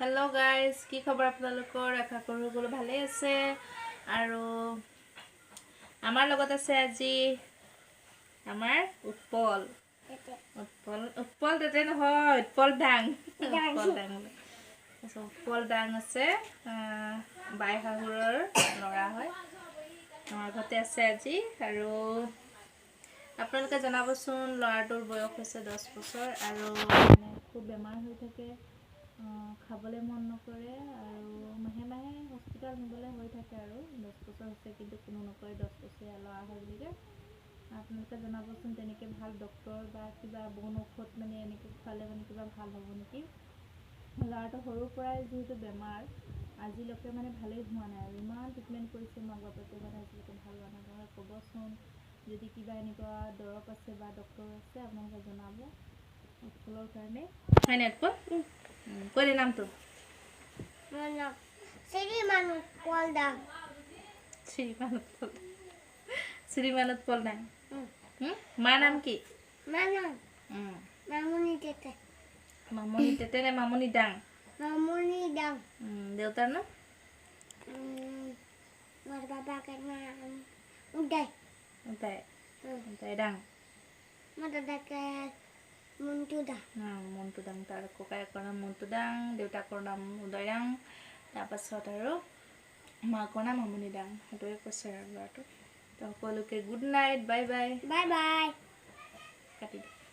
hello guys की खबर आपलोकर आशा करो সকলো ভালে আছে আৰু আমাৰ লগত আছে আজি আমাৰ উৎপল তেতে নহয় উৎপল ডাং উৎপল ডাং আছে বাই শাহুৰৰ ল'ৰা হয় আমাৰ ঘৰতে আছে আজি আৰু আপোনালোকে জনাবচোন ল'ৰাটোৰ বয়স হৈছে 10 বছৰ আৰু খুব বেমাৰ হৈ থাকে খাবলৈ মন নকৰে আৰু মাহে মাহে হস্পিটাল নিবলৈ হৈ থাকে আৰু 10 বছৰ হৈছে কিন্তু কোনো নকৰে 10 বছৰীয়া ল'ৰা হয় বুলিকে আপোনালোকে জনাবচোন তেনেকৈ ভাল ডক্টৰ বা কিবা বন ঔষধ মানে এনেকৈ খোৱালে মানে কিবা ভাল হ'ব নেকি ল'ৰাটো সৰুৰ পৰাই যিহেতু বেমাৰ আজিলৈকে মানে ভালেই হোৱা নাই আৰু ইমান ট্ৰিটমেণ্ট কৰিছে মাক বাপেকে মানে আজিলৈকে ভাল হোৱা নাই নহয় ক'বচোন যদি কিবা এনেকুৱা দৰৱ আছে বা ডক্টৰ আছে আপোনালোকে জনাব উৎপলৰ কাৰণে হয় নে উৎপল কৈ দে নামটো শ্ৰীমান উৎপল ডাং মাৰ নাম কি মামনি টেটে মামনি টেটে নে মামনি ডাং মামনি ডাং দেউতাৰ নাম মোৰ বাবাকে নাম উদয় উদয় ডাং মোৰ দাদাকে মন্টু ডাং তাৰ ককায়েকৰ নাম মন্টু ডাং দেউতাকৰ নাম উদয় ডাং তাৰপাছত আৰু মাকৰ নাম মামনি ডাং সেইটোৱে কৈছে আৰু ল'ৰাটো তো সকলোকে good night bye bye bye bye কাটি